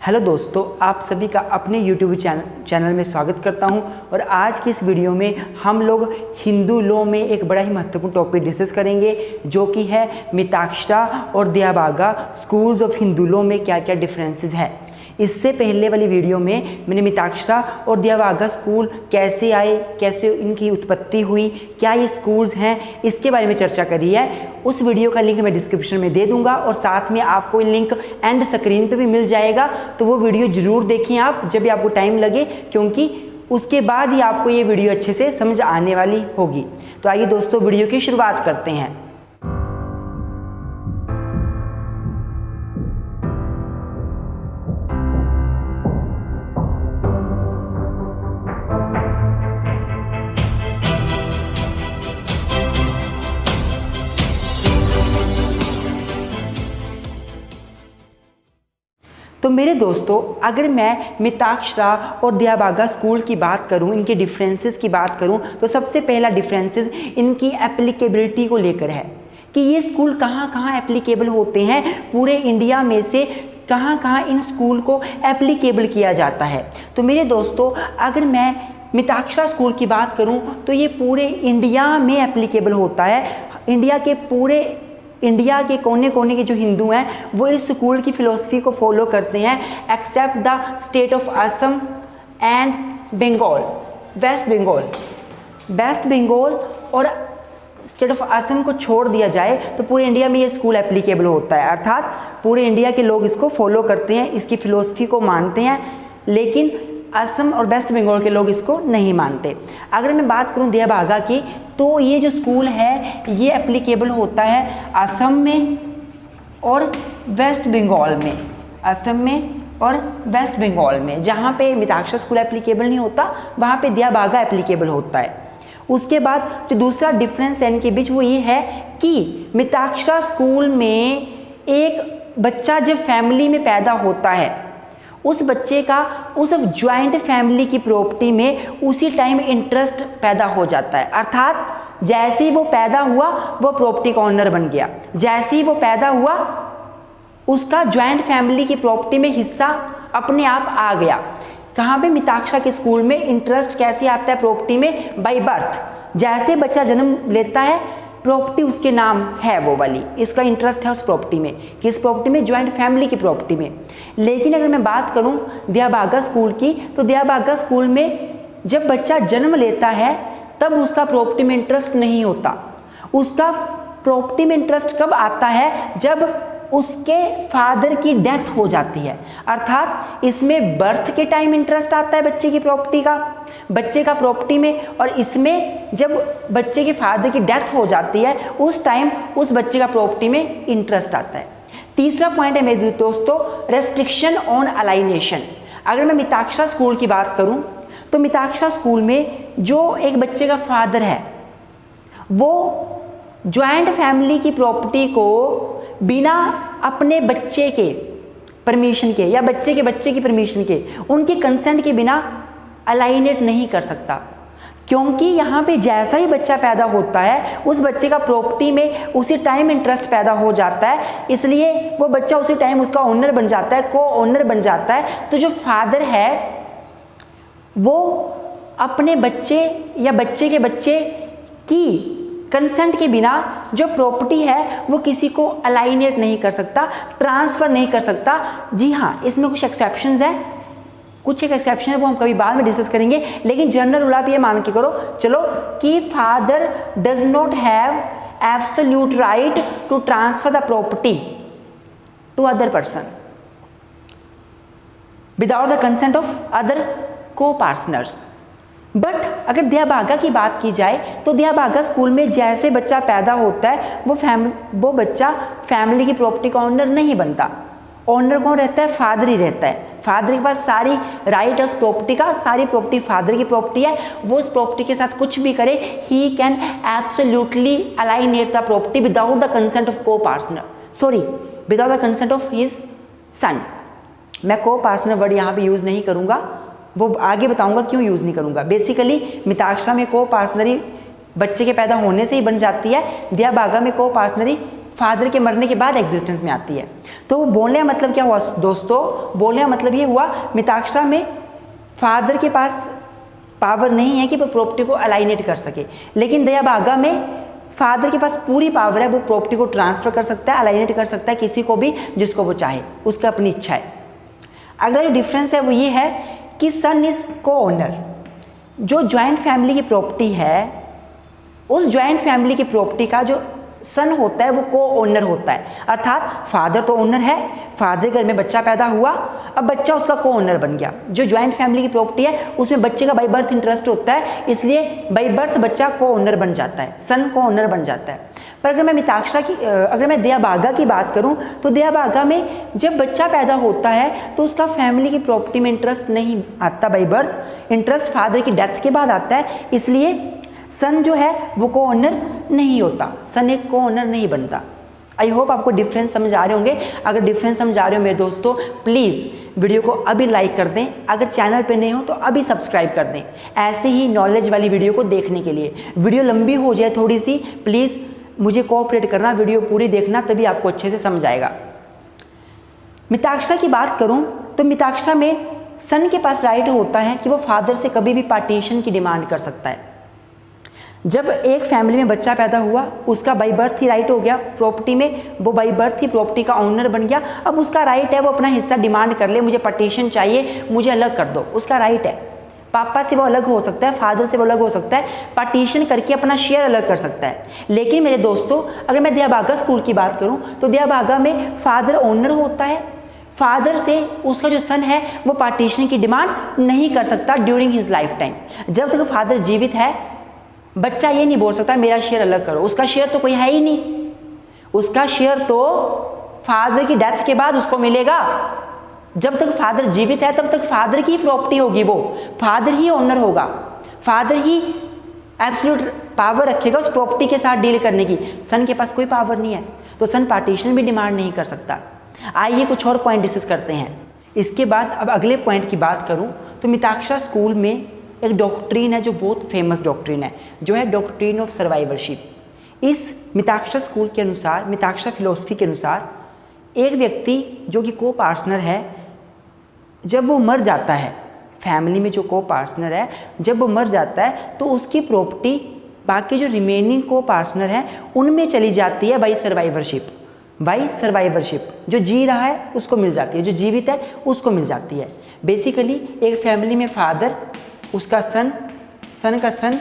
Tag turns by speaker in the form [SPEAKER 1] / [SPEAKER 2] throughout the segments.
[SPEAKER 1] Hello दोस्तों, आप सभी का अपने YouTube चैनल में स्वागत करता हूं। और आज की इस वीडियो में हम लोग हिंदू लॉ में एक बड़ा ही महत्वपूर्ण टॉपिक डिस्कस करेंगे, जो कि है मिताक्षरा और Dayabhaga schools of Hindu law में क्या क्या डिफरेंसेस है। इससे पहले वाली वीडियो में मैंने मिताक्षरा और दयाभागा स्कूल कैसे आए, कैसे इनकी उत्पत्ति हुई, क्या ये स्कूल्स हैं, इसके बारे में चर्चा करी है। उस वीडियो का लिंक मैं डिस्क्रिप्शन में दे दूंगा और साथ में आपको लिंक एंड स्क्रीन पे भी मिल जाएगा। तो वो वीडियो ज़रूर देखें आप जब भी आपको टाइम लगे, क्योंकि उसके बाद ही आपको ये वीडियो अच्छे से समझ आने वाली होगी। तो आइए दोस्तों, वीडियो की शुरुआत करते हैं। तो मेरे दोस्तों, अगर मैं मिताक्षरा और दयाभागा स्कूल की बात करूं, इनके डिफरेंसेस की बात करूं, तो सबसे पहला डिफरेंसेस इनकी एप्लीकेबिलिटी को लेकर है कि ये स्कूल कहां कहां एप्लीकेबल होते हैं। पूरे इंडिया में से कहां कहां इन स्कूल को एप्लीकेबल किया जाता है। तो मेरे दोस्तों, अगर मैं मिताक्षरा स्कूल की बात करूं तो ये पूरे इंडिया में एप्लीकेबल होता है। इंडिया के कोने कोने के जो हिंदू हैं वो इस स्कूल की फ़िलोसफी को फॉलो करते हैं, except the state of Assam and Bengal, west Bengal और स्टेट ऑफ असम को छोड़ दिया जाए तो पूरे इंडिया में ये स्कूल एप्लीकेबल होता है। अर्थात पूरे इंडिया के लोग इसको फॉलो करते हैं, इसकी फ़िलोसफी को मानते हैं, लेकिन असम और वेस्ट बंगाल के लोग इसको नहीं मानते। अगर मैं बात करूं दयाभागा की, तो ये जो स्कूल है ये एप्लीकेबल होता है असम में और वेस्ट बंगाल में, जहाँ पे मिताक्षरा स्कूल एप्लीकेबल नहीं होता वहाँ पे दयाभागा एप्लीकेबल होता है। उसके बाद जो दूसरा डिफरेंस है इनके बीच वो ये है कि मिताक्षरा स्कूल में एक बच्चा जब फैमिली में पैदा होता है, उस बच्चे का उस ज्वाइंट फैमिली की प्रॉपर्टी में उसी टाइम इंटरेस्ट पैदा हो जाता है। अर्थात जैसे ही वो पैदा हुआ वो प्रॉपर्टी का ओनर बन गया, जैसे ही वो पैदा हुआ उसका ज्वाइंट फैमिली की प्रॉपर्टी में हिस्सा अपने आप आ गया। कहाँ पे? मिताक्षरा के स्कूल में इंटरेस्ट कैसे आता है प्रॉपर्टी में? By birth. जैसे बच्चा जन्म लेता है प्रॉपर्टी उसके नाम है वो वाली, इसका इंटरेस्ट है उस प्रॉपर्टी में। किस प्रॉपर्टी में? ज्वाइंट फैमिली की प्रॉपर्टी में। लेकिन अगर मैं बात करूं दयाभागा स्कूल की, तो दयाभागा स्कूल में जब बच्चा जन्म लेता है तब उसका प्रॉपर्टी में इंटरेस्ट नहीं होता। उसका प्रॉपर्टी में इंटरेस्ट कब आता है? जब उसके फादर की डेथ हो जाती है। अर्थात इसमें बर्थ के टाइम इंटरेस्ट आता है बच्चे की प्रॉपर्टी का, बच्चे का प्रॉपर्टी में, और इसमें जब बच्चे के फादर की डेथ हो जाती है उस टाइम उस बच्चे का प्रॉपर्टी में इंटरेस्ट आता है। तीसरा पॉइंट है मेरे दोस्तों, रेस्ट्रिक्शन ऑन अलाइनेशन। अगर मैं मिताक्षरा स्कूल की बात करूं तो मिताक्षरा स्कूल में जो एक बच्चे का फादर है वो ज्वाइंट फैमिली की प्रॉपर्टी को बिना अपने बच्चे के परमिशन के या बच्चे के बच्चे की परमिशन के, उनके कंसेंट के बिना अलाइनेट नहीं कर सकता, क्योंकि यहाँ पे जैसा ही बच्चा पैदा होता है उस बच्चे का प्रॉपर्टी में उसी टाइम इंटरेस्ट पैदा हो जाता है, इसलिए वो बच्चा उसी टाइम उसका ओनर बन जाता है, को ओनर बन जाता है। तो जो फादर है वो अपने बच्चे या बच्चे के बच्चे की कंसेंट के बिना जो प्रॉपर्टी है वो किसी को अलाइनेट नहीं कर सकता, ट्रांसफ़र नहीं कर सकता। जी हाँ, इसमें कुछ एक्सेप्शंस हैं, कुछ एक एक्सेप्शन है वो हम कभी बाद में डिस्कस करेंगे, लेकिन जनरल रूल आप ये मान के करो चलो कि father does not have absolute right to transfer the property to other person without the consent of other copartners. But अगर दयाभागा की बात की जाए तो दयाभागा स्कूल में जैसे बच्चा पैदा होता है वो बच्चा फैमिली की प्रॉपर्टी का ओनर नहीं बनता। ओनर कौन रहता है? फादर ही रहता है। फादर के पास सारी राइट है उस प्रॉपर्टी का, सारी प्रॉपर्टी फादर की प्रॉपर्टी है। वो उस प्रॉपर्टी के साथ कुछ भी करे, he can absolutely alienate the property without the consent of copartner, without the consent of his son. मैं को पार्टनर वर्ड यहाँ पे यूज़ नहीं करूँगा, वो आगे बताऊंगा क्यों यूज़ नहीं करूँगा। बेसिकली मिताक्षरा में को पार्टनरी बच्चे के पैदा होने से ही बन जाती है, दयाभागा में को पार्टनरी फादर के मरने के बाद एग्जिस्टेंस में आती है। तो बोलने का मतलब क्या हुआ दोस्तों, बोलने का मतलब ये हुआ मिताक्षरा में फादर के पास पावर नहीं है कि वो प्रॉपर्टी को अलाइनेट कर सके, लेकिन दया भागा में फादर के पास पूरी पावर है, वो प्रॉपर्टी को ट्रांसफर कर सकता है, अलाइनेट कर सकता है किसी को भी जिसको वो चाहे, उसका अपनी इच्छा है। अगला जो डिफरेंस है वो ये है कि सन इज को ओनर। जो ज्वाइंट फैमिली की प्रॉपर्टी है, उस ज्वाइंट फैमिली की प्रॉपर्टी का जो सन होता है वो को ओनर होता है। अर्थात फादर तो ओनर है, फादर घर में बच्चा पैदा हुआ, अब बच्चा उसका को ओनर बन गया। जो ज्वाइंट फैमिली की प्रॉपर्टी है उसमें बच्चे का बाई बर्थ इंटरेस्ट होता है, इसलिए बाई बर्थ बच्चा को ओनर बन जाता है, सन को ओनर बन जाता है। पर अगर मैं मिताक्षरा की अगर मैं दया भागा की बात करूं तो दया भागा में जब बच्चा पैदा होता है तो उसका फैमिली की प्रॉपर्टी में इंटरेस्ट नहीं आता बाई बर्थ, इंटरेस्ट फादर की डेथ के बाद आता है, इसलिए सन जो है वो को ओनर नहीं होता, सन एक को ओनर नहीं बनता। आई होप आपको डिफरेंस समझ आ रहे होंगे। अगर डिफरेंस समझ आ रहे हो मेरे दोस्तों, प्लीज़ वीडियो को अभी लाइक कर दें, अगर चैनल पे नहीं हो तो अभी सब्सक्राइब कर दें, ऐसे ही नॉलेज वाली वीडियो को देखने के लिए। वीडियो लंबी हो जाए थोड़ी सी, प्लीज़ मुझे कोऑपरेट करना, वीडियो पूरी देखना, तभी आपको अच्छे से समझ आएगा। मिताक्षरा की बात करूँ तो मिताक्षरा में सन के पास राइट होता है कि वो फादर से कभी भी पार्टीशन की डिमांड कर सकता है। जब एक फैमिली में बच्चा पैदा हुआ, उसका बाई बर्थ ही राइट हो गया प्रॉपर्टी में, वो बाई बर्थ ही प्रॉपर्टी का ओनर बन गया। अब उसका राइट है वो अपना हिस्सा डिमांड कर ले, मुझे पार्टीशन चाहिए, मुझे अलग कर दो, उसका राइट है। पापा से वो अलग हो सकता है, फादर से वो अलग हो सकता है, पार्टीशन करके अपना शेयर अलग कर सकता है। लेकिन मेरे दोस्तों, अगर मैं दया भागा स्कूल की बात करूँ तो दया भागा में फादर ओनर होता है, फादर से उसका जो सन है वो पार्टीशन की डिमांड नहीं कर सकता ड्यूरिंग हिज लाइफ टाइम। जब तक फादर जीवित है, बच्चा ये नहीं बोल सकता मेरा शेयर अलग करो, उसका शेयर तो कोई है ही नहीं, उसका शेयर तो फादर की डेथ के बाद उसको मिलेगा। जब तक फादर जीवित है तब तक फादर की प्रॉपर्टी होगी, वो फादर ही ओनर होगा, फादर ही एब्सोल्यूट पावर रखेगा उस प्रॉपर्टी के साथ डील करने की। सन के पास कोई पावर नहीं है, तो सन पार्टीशन भी डिमांड नहीं कर सकता। आइए कुछ और पॉइंट डिस्कस करते हैं। इसके बाद अब अगले पॉइंट की बात करूं तो मिताक्षरा स्कूल में एक डॉक्ट्रिन है जो बहुत फेमस डॉक्ट्रिन है, जो है डॉक्ट्रिन ऑफ सर्वाइवरशिप। इस मिताक्षरा स्कूल के अनुसार, मिताक्षरा फिलॉसफी के अनुसार, एक व्यक्ति जो कि को पार्टनर है, जब वो मर जाता है, फैमिली में जो को पार्टनर है जब वो मर जाता है तो उसकी प्रॉपर्टी बाकी जो रिमेनिंग को पार्टनर हैं उनमें चली जाती है बाई सर्वाइवरशिप। बाई सर्वाइवरशिप जो जी रहा है उसको मिल जाती है, जो जीवित है उसको मिल जाती है। बेसिकली एक फैमिली में फादर, उसका सन, सन का सन,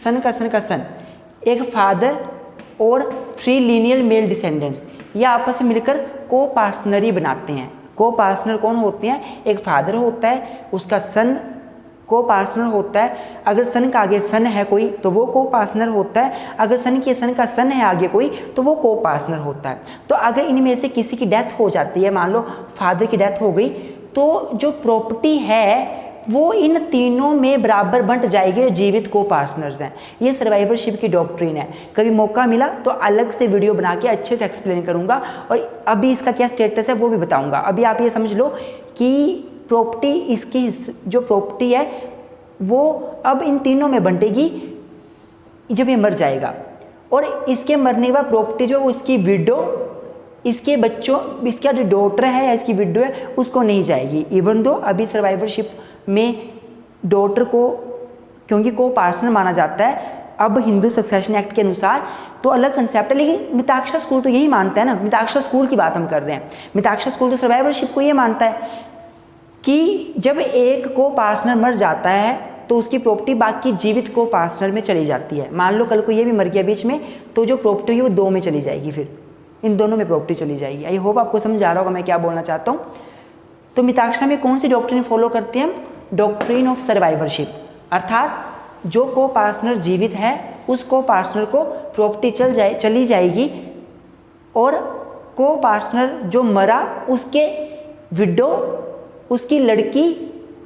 [SPEAKER 1] सन का सन का सन, एक फादर और 3 लीनियर मेल डिसेंडेंट्स, ये आपस में मिलकर को पार्टनरी बनाते हैं। को पार्टनर कौन होते हैं? एक फादर होता है, उसका सन को पार्टनर होता है। अगर सन का आगे सन है कोई तो वो को पार्टनर होता है, अगर सन के सन का सन है आगे कोई तो वो को पार्टनर होता है। तो अगर इनमें से किसी की डेथ हो जाती है, मान लो फादर की डेथ हो गई, तो जो प्रॉपर्टी है वो इन तीनों में बराबर बंट जाएगी जो जीवित को पार्टनर्स हैं। ये सर्वाइवरशिप की डॉक्ट्रिन है। कभी मौका मिला तो अलग से वीडियो बना के अच्छे से एक्सप्लेन करूंगा और अभी इसका क्या स्टेटस है वो भी बताऊंगा। अभी आप ये समझ लो कि प्रॉपर्टी, इसकी जो प्रॉपर्टी है वो अब इन तीनों में बंटेगी जब ये मर जाएगा, और इसके मरने के बाद प्रॉपर्टी जो इसकी विडो, इसके बच्चों, इसका जो डॉटर है या इसकी विडो है उसको नहीं जाएगी। इवन दो अभी सर्वाइवरशिप में डॉटर को क्योंकि को पार्टनर माना जाता है अब हिंदू सक्सेशन एक्ट के अनुसार, तो अलग कंसेप्ट है। लेकिन मिताक्षरा स्कूल तो यही मानता है ना, मिताक्षरा स्कूल की बात हम कर रहे हैं। मिताक्षरा स्कूल तो सर्वाइवरशिप को ये मानता है कि जब एक को पार्टनर मर जाता है तो उसकी प्रॉपर्टी बाकी जीवित को पार्टनर में चली जाती है। मान लो कल को ये भी मर गया बीच में, तो जो प्रॉपर्टी है वो 2 में चली जाएगी, फिर इन दोनों में प्रॉपर्टी चली जाएगी। आई होप आपको समझ आ रहा होगा मैं क्या बोलना चाहता हूँ। तो मिताक्षरा में कौन सी डॉक्ट्रिन फॉलो करते हैं हम? डॉक्ट्रिन ऑफ सर्वाइवरशिप, अर्थात जो को पार्टनर जीवित है उस को पार्टनर को प्रॉपर्टी चली जाएगी, और को पार्टनर जो मरा उसके विडो, उसकी लड़की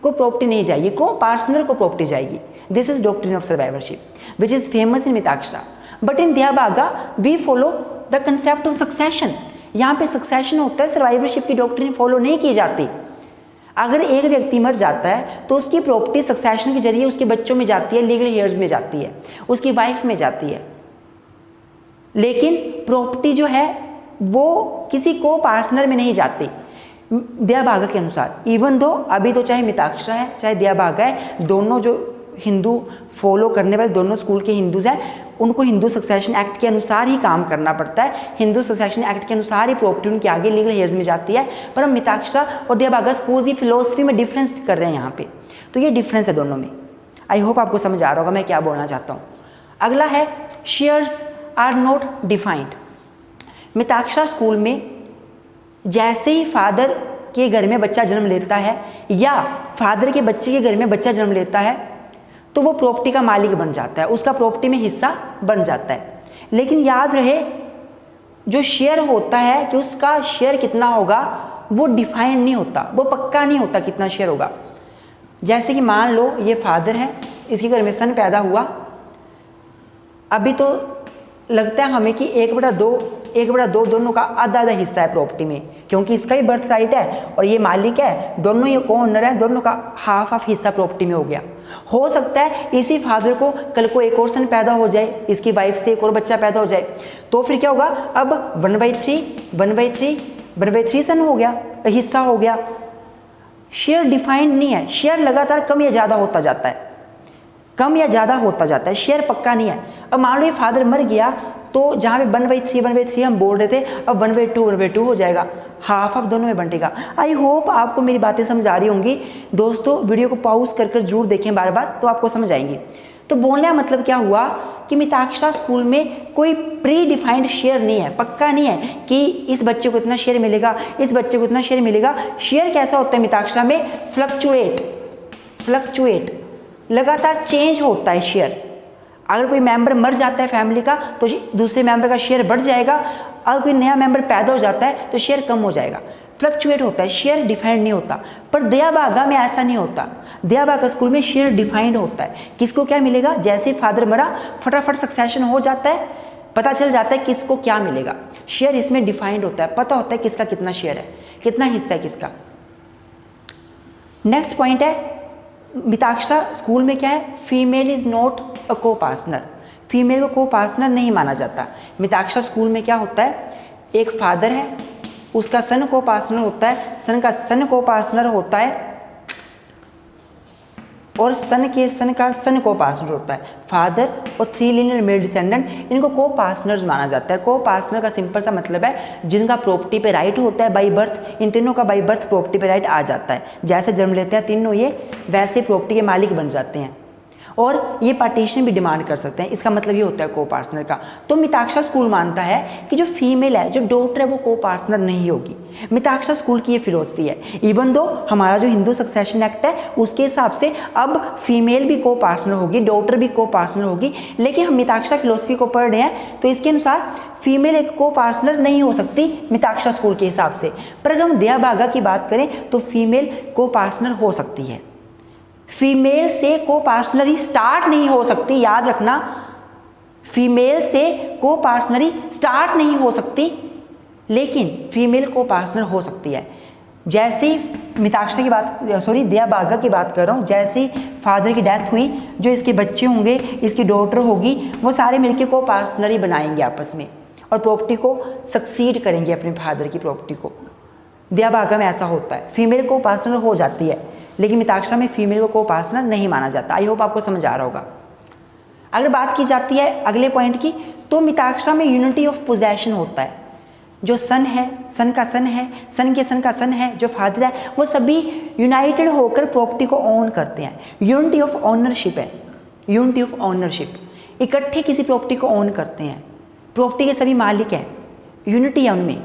[SPEAKER 1] को प्रॉपर्टी नहीं जाएगी, को पार्टनर को प्रॉपर्टी जाएगी। This is doctrine of survivorship which is famous in Mitakshara. But in Dayabhaga we follow the concept of succession. यहाँ पे सक्सेशन होता है, सर्वाइवरशिप की डॉक्ट्रिन फॉलो नहीं की जाती। अगर एक व्यक्ति मर जाता है तो उसकी प्रॉपर्टी सक्सेशन के जरिए उसके बच्चों में जाती है, लीगल हेयर्स में जाती है, उसकी वाइफ में जाती है। लेकिन प्रॉपर्टी जो है वो किसी को पार्टनर में नहीं जाते दिया भागा के अनुसार। इवन दो अभी तो चाहे मिताक्षरा है चाहे दिया भागा है, दोनों जो हिंदू फॉलो करने वाले दोनों स्कूल के हिंदूज हैं, उनको हिंदू सक्सेशन एक्ट के अनुसार ही काम करना पड़ता है। हिंदू सक्सेशन एक्ट के अनुसार ही प्रॉपर्टी उनके आगे लीगल हेयर्स में जाती है। पर हम मिताक्षरा और दिया भागा स्कूल की फिलोसफी में डिफरेंस कर रहे हैं यहाँ पे, तो ये डिफरेंस है दोनों में। आई होप आपको समझ आ रहा होगा मैं क्या बोलना चाहता हूँ। अगला है shares are not defined. Mitakshara school में जैसे ही फादर के घर में बच्चा जन्म लेता है या फादर के बच्चे के घर में बच्चा जन्म लेता है तो वो प्रॉपर्टी का मालिक बन जाता है, उसका प्रॉपर्टी में हिस्सा बन जाता है। लेकिन याद रहे जो शेयर होता है कि उसका शेयर कितना होगा वो डिफाइंड नहीं होता, वो पक्का नहीं होता कितना शेयर होगा। जैसे कि मान लो ये फादर है, इसके घर में सन पैदा हुआ, अभी तो लगता है हमें कि 1/2 दोनों का आधा आधा हिस्सा है प्रॉपर्टी में, क्योंकि इसका ही बर्थ राइट है और ये मालिक है, दोनों ये को ओनर है, दोनों का हाफ हिस्सा प्रॉपर्टी में हो गया। हो सकता है इसी फादर को कल को एक और सन पैदा हो जाए, इसकी वाइफ से एक और बच्चा पैदा हो जाए, तो फिर क्या होगा, अब 1/3 सन हो गया, हिस्सा हो गया। शेयर डिफाइंड नहीं है, शेयर लगातार कम या ज़्यादा होता जाता है, कम या ज़्यादा होता जाता है, शेयर पक्का नहीं है। अब मान लो ये फादर मर गया तो जहाँ पे 1/3 हम बोल रहे थे, अब 1/2 हो जाएगा, हाफ दोनों में बंटेगा। आई होप आपको मेरी बातें समझ आ रही होंगी। दोस्तों वीडियो को पॉज कर जरूर देखें बार बार, तो आपको समझ आएंगी। तो बोलने का मतलब क्या हुआ कि मिताक्षरा स्कूल में कोई प्री डिफाइंड शेयर नहीं है, पक्का नहीं है कि इस बच्चे को इतना शेयर मिलेगा, इस बच्चे को इतना शेयर मिलेगा। शेयर कैसा होता है मिताक्षरा में, फ्लक्चुएट लगातार चेंज होता है शेयर। अगर कोई मेंबर मर जाता है फैमिली का तो दूसरे मेंबर का शेयर बढ़ जाएगा, अगर कोई नया मेंबर पैदा हो जाता है तो शेयर कम हो जाएगा। फ्लक्चुएट होता है, शेयर डिफाइंड नहीं होता। पर दिया भागा में ऐसा नहीं होता, दिया भागा स्कूल में शेयर डिफाइंड होता है। किसको क्या मिलेगा, जैसे फादर मरा फटाफट सक्सेशन हो जाता है, पता चल जाता है किसको क्या मिलेगा। शेयर इसमें डिफाइंड होता है, पता होता है किसका कितना शेयर है, कितना हिस्सा है किसका। नेक्स्ट पॉइंट है मिताक्षरा स्कूल में क्या है, फीमेल इज नॉट अ को पार्टनर। फीमेल को को पार्टनर नहीं माना जाता। मिताक्षरा स्कूल में क्या होता है, एक फादर है, उसका सन को पार्टनर होता है, सन का सन को पार्टनर होता है और सन के सन का सन को पार्टनर होता है। फादर और 3 लीनियर मेल डिसेंडेंट, इनको को पार्टनर्स माना जाता है। को पार्टनर का सिंपल सा मतलब है जिनका प्रॉपर्टी पे राइट होता है बाई बर्थ, इन तीनों का बाई बर्थ प्रॉपर्टी पे राइट आ जाता है। जैसे जन्म लेते हैं तीनों ये, वैसे प्रॉपर्टी के मालिक बन जाते हैं और ये पार्टीशन भी डिमांड कर सकते हैं। इसका मतलब ये होता है को पार्टनर का। तो मिताक्षरा स्कूल मानता है कि जो फीमेल है, जो डॉटर है, वो को पार्टनर नहीं होगी। मिताक्षरा स्कूल की ये फिलोसफी है। इवन दो हमारा जो हिंदू सक्सेशन एक्ट है उसके हिसाब से अब फीमेल भी को पार्टनर होगी, डॉटर भी को पार्टनर होगी, लेकिन हम मिताक्षरा फिलोसफी को पढ़ रहे हैं तो इसके अनुसार फीमेल एक को पार्टनर नहीं हो सकती मिताक्षरा स्कूल के हिसाब से। पर अगर हम दिया भागा की बात करें तो फीमेल को पार्टनर हो सकती है। फीमेल से को पार्टनरी स्टार्ट नहीं हो सकती, याद रखना, फीमेल से को पार्टनरी स्टार्ट नहीं हो सकती, लेकिन फीमेल को पार्टनर हो सकती है। जैसे ही मिताक्षरा की बात, सॉरी दिया भागा की बात कर रहा हूँ, जैसे ही फादर की डेथ हुई, जो इसके बच्चे होंगे, इसकी डॉटर होगी, वो सारे मिलकर को पार्टनरी बनाएंगे आपस में और प्रॉपर्टी को सक्सीड करेंगे अपने फादर की प्रॉपर्टी को। दिया भागा में ऐसा होता है, फीमेल को पार्टनर हो जाती है, लेकिन मिताक्षरा में फीमेल को पार्टनर नहीं माना जाता। आई होप आपको समझ आ रहा होगा। अगर बात की जाती है अगले पॉइंट की, तो मिताक्षरा में यूनिटी ऑफ पोजेशन होता है। जो सन है, सन का सन है, सन के सन का सन है, जो फादर है, वो सभी यूनाइटेड होकर प्रॉपर्टी को ओन करते हैं। यूनिटी ऑफ ऑनरशिप है, यूनिटी ऑफ ऑनरशिप, इकट्ठे किसी प्रॉपर्टी को ओन करते हैं, प्रॉपर्टी के सभी मालिक हैं, यूनिटी है उनमें।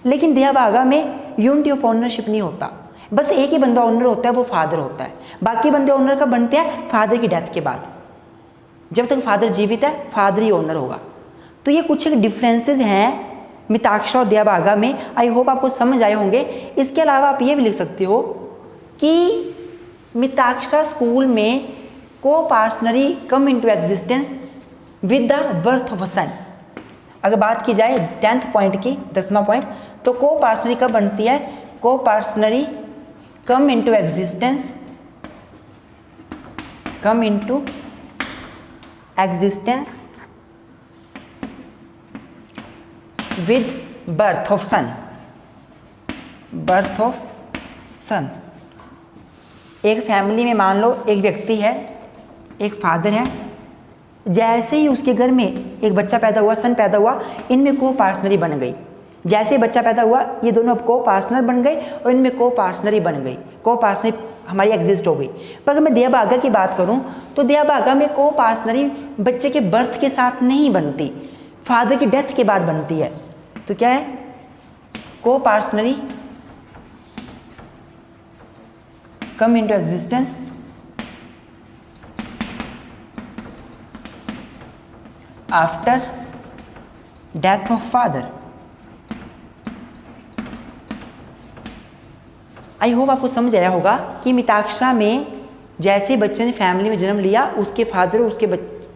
[SPEAKER 1] लेकिन दिया भागा में यूनिटी ऑफ ऑनरशिप नहीं होता, बस एक ही बंदा ओनर होता है, वो फादर होता है। बाकी बंदे ओनर कब बनते हैं, फादर की डेथ के बाद। जब तक फादर जीवित है फादर ही ओनर होगा। तो ये कुछ एक डिफरेंसेस हैं मिताक्षरा और दिया भागा में। आई होप आपको समझ आए होंगे। इसके अलावा आप ये भी लिख सकते हो कि मिताक्षरा स्कूल में copartnery come into existence with the birth of a son. अगर बात की जाए 10th पॉइंट की, 10वां पॉइंट, तो को पार्टनरी कब बनती है, coparcenary come into existence with birth of son, birth of son. एक फैमिली में मान लो एक व्यक्ति है, एक फादर है, जैसे ही उसके घर में एक बच्चा पैदा हुआ, सन पैदा हुआ, इनमें को पार्टनरी बन गई। जैसे बच्चा पैदा हुआ ये दोनों अब को पार्टनर बन गए और इनमें को पार्टनरी बन गई, को पार्टनरी हमारी एग्जिस्ट हो गई। पर अगर मैं दया की बात करूं तो दया में को पार्टनरी बच्चे के बर्थ के साथ नहीं बनती, फादर की डेथ के बाद बनती है। तो क्या है, coparcenary come into existence after death of father। I hope आपको समझ आया होगा कि मिताक्षरा में जैसे बच्चे ने फैमिली में जन्म लिया, उसके फादर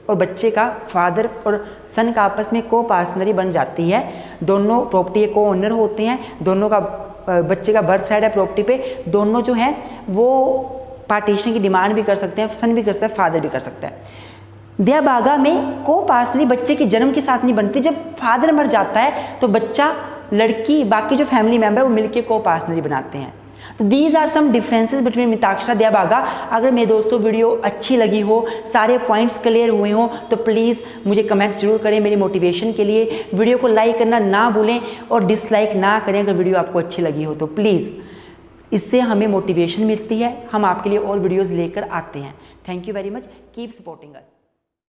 [SPEAKER 1] और बच्चे का फादर और सन का आपस में को पार्टनरी बन जाती है। दोनों प्रॉपर्टी को ओनर होते हैं, दोनों का बच्चे का बर्थ साइड है प्रॉपर्टी पे, दोनों जो हैं वो पार्टीशन की डिमांड भी कर सकते हैं, सन भी कर सकता है, फादर भी कर सकता है। दया बागा में को पार्टनरी बच्चे के जन्म के साथ नहीं बनती। जब फादर मर जाता है तो बच्चा, लड़की, बाकी जो फैमिली मेंबर वो मिलके को पार्टनरी बनाते हैं। तो these are some differences between Mitakshara Dayabhaga. अगर मेरे दोस्तों वीडियो अच्छी लगी हो, सारे पॉइंट्स क्लियर हुए हों तो प्लीज़ मुझे कमेंट जरूर करें मेरी मोटिवेशन के लिए। वीडियो को लाइक करना ना भूलें और डिसलाइक ना करें अगर वीडियो आपको अच्छी लगी हो तो प्लीज़। इससे हमें मोटिवेशन मिलती है, हम आपके लिए और वीडियोज़ लेकर आते हैं। Thank you very much, keep supporting us.